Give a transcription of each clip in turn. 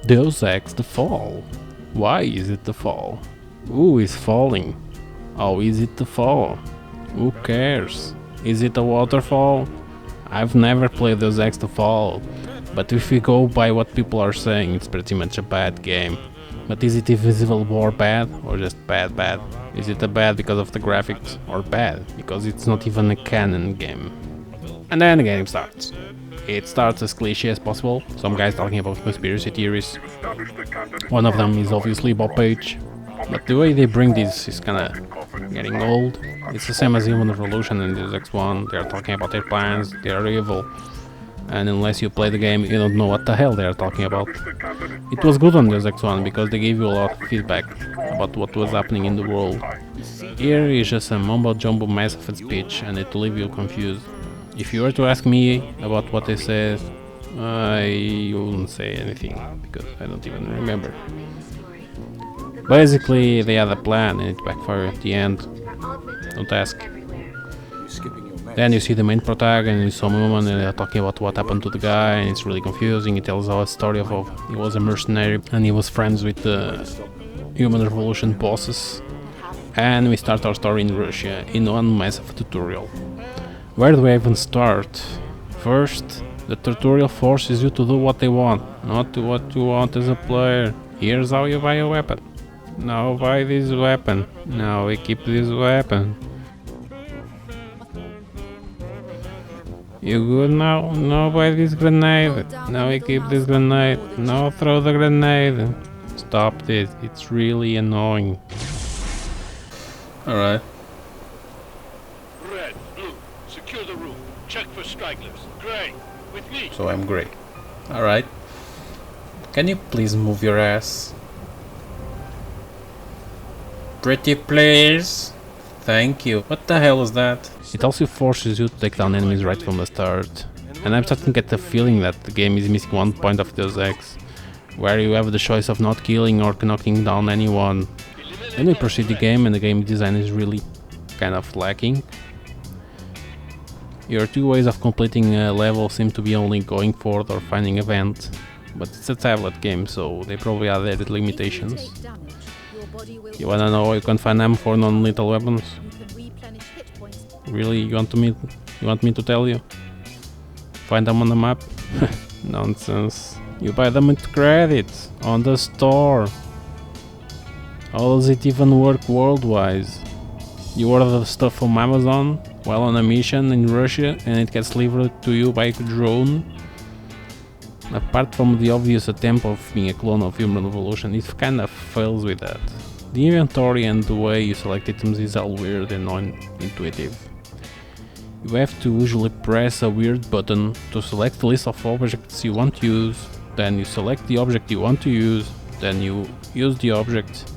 Deus Ex the Fall. Why is it the fall? Who is falling? How is it the fall? Who cares? Is it a waterfall? I've never played Deus Ex the Fall, but if we go by what people are saying, it's pretty much a bad game. But is it Invisible War bad, or just bad? Is it a bad because of the graphics, or bad because it's not even a canon game? And then the game starts. It starts as cliche as possible, some guys talking about conspiracy theories. One of them is obviously Bob Page, but the way they bring this is kinda getting old. It's the same as Human Revolution and Deus Ex 1, they're talking about their plans, they are evil. And unless you play the game, you don't know what the hell they are talking about. It was good on Deus Ex 1 because they gave you a lot of feedback about what was happening in the world. Here is just a mumbo-jumbo mess of a speech and it will leave you confused. If you were to ask me about what they said, I wouldn't say anything because I don't even remember. Basically, they had a plan and it backfired at the end. Don't ask. Then you see the main protagonist, some woman, and they're talking about what happened to the guy, and it's really confusing. It tells a story of how he was a mercenary and he was friends with the Human Revolution bosses. And we start our story in Russia in one massive tutorial. Where do we even start? First, the tutorial forces you to do what they want, not to what you want as a player. Here's how you buy a weapon. Now buy this weapon. Now equip this weapon. You good now? Now buy this grenade. Now equip this grenade. Now throw the grenade. Stop this, it's really annoying. Alright. Red, blue, secure the room. Check for stragglers. Grey, with me. So I'm grey. Alright. Can you please move your ass? Pretty please. Thank you. What the hell is that? It also forces you to take down enemies right from the start. And I'm starting to get the feeling that the game is missing one point of Deus Ex, where you have the choice of not killing or knocking down anyone. Then we proceed the game and the game design is really kind of lacking. Your two ways of completing a level seem to be only going forward or finding a vent, but it's a tablet game, so they probably added limitations. You wanna know how you can find ammo for non-lethal weapons? Really, you want me to tell you? Find them on the map? Nonsense. You buy them with credits on the store. How does it even work worldwide? You order the stuff from Amazon while on a mission in Russia and it gets delivered to you by a drone? Apart from the obvious attempt of being a clone of Human Revolution, it kinda fails with that. The inventory and the way you select items is all weird and non-intuitive. You have to usually press a weird button to select the list of objects you want to use, then you select the object you want to use, then you use the object.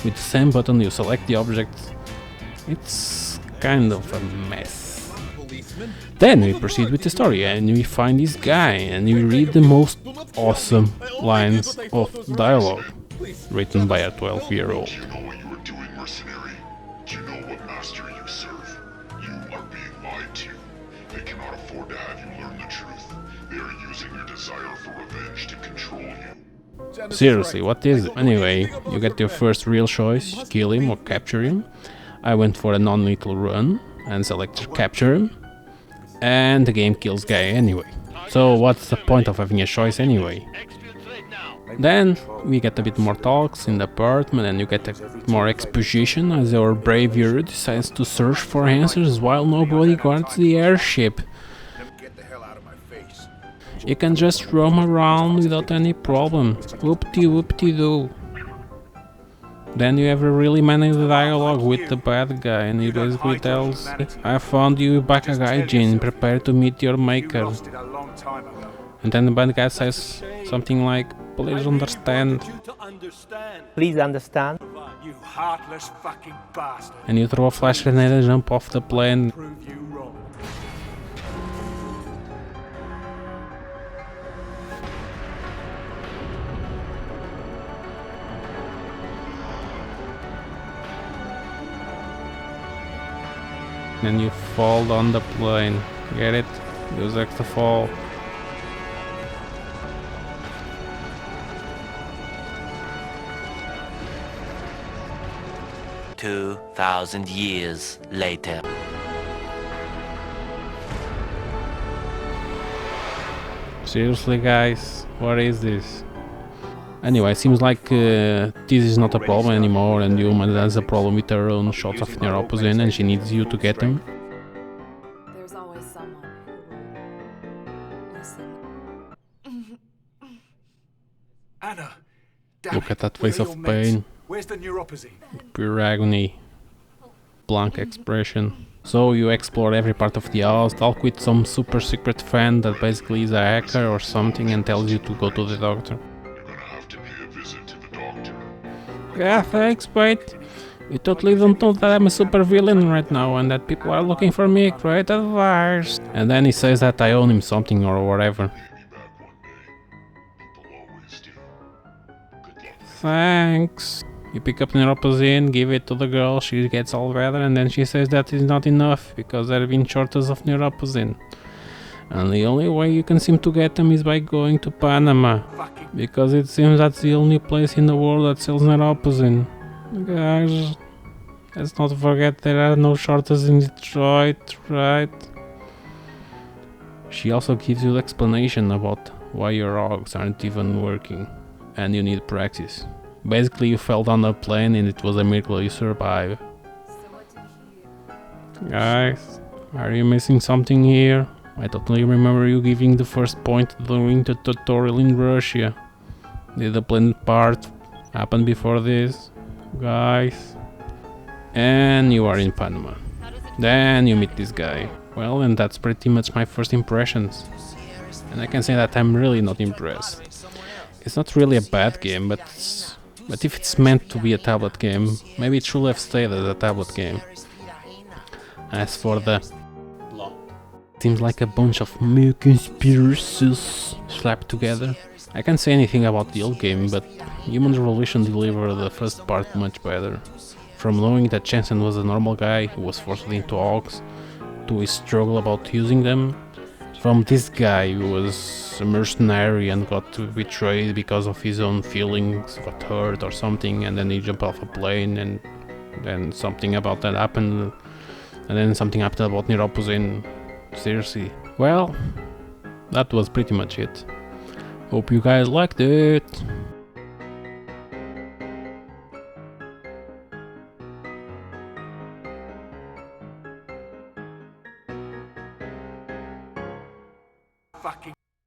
With the same button you select the object. It's kind of a mess. Then we proceed with the story and we find this guy and we read the most awesome lines of dialogue written by a 12-year-old. Do you know what you are doing, mercenary? Do you know what master you serve? You are being lied to. They cannot afford to have you learn the truth. They are using your desire for revenge to control you. Seriously, what is it? Anyway, you get your first real choice, kill him or capture him. I went for a non-lethal run and selected capture him. And the game kills guy anyway. So what's the point of having a choice anyway? Then we get a bit more talks in the apartment and you get a more exposition as our brave hero decides to search for answers while nobody guards the airship. You can just roam around without any problem. Whoop-de-whoop-de-doo. Then you have a really manly dialogue with the bad guy and he basically tells, I found you back a gaijin, prepare to meet your maker. And then the bad guy says something like, please understand. Please understand. You heartless fucking bastard. And you throw a flash grenade and jump off the plane. Prove you wrong. And you fall on the plane. Get it? Deus Ex the Fall. 2,000 years later. Seriously, guys, what is this? Anyway, seems like this is not a problem anymore, and the woman has a problem with her own shots of neuropoison, and she needs you to get them. There's always someone who will listen. Anna, Look at that face of pain, Where's the neuropathy? pure agony, blank expression. So you explore every part of the house, talk with some super secret fan that basically is a hacker or something and tells you to go to the doctor. You're gonna have to pay a visit to the doctor. Yeah, thanks, mate. You totally don't know that I'm a super villain right now and that people are looking for me, great advice. And then he says that I owe him something or whatever. Maybe back one day. People always do. Good luck. Thanks. You pick up neuropoison, give it to the girl, she gets all better, and then she says that is not enough because there have been shortages of neuropoison. And the only way you can seem to get them is by going to Panama. Because it seems that's the only place in the world that sells neuropoison. Guys, let's not forget there are no shortages in Detroit, right? She also gives you the explanation about why your rogs aren't even working and you need practice. Basically, you fell down a plane and it was a miracle you survived. Guys, are you missing something here? I totally remember you giving the first point during the tutorial in Russia. Did the plane part happen before this? Guys. And you are in Panama. Then you meet this guy. Well, and that's pretty much my first impressions. And I can say that I'm really not impressed. It's not really a bad game, but if it's meant to be a tablet game, maybe it should have stayed as a tablet game. As for the plot, seems like a bunch of new conspiracies slapped together. I can't say anything about the old game, but Human Revolution delivered the first part much better. From knowing that Jensen was a normal guy who was forced into Augs, to his struggle about using them, from this guy who was a mercenary and got betrayed because of his own feelings, got hurt or something, and then he jumped off a plane and then something about that happened, and then something happened about neuropoison. Seriously. Well, that was pretty much it. Hope you guys liked it.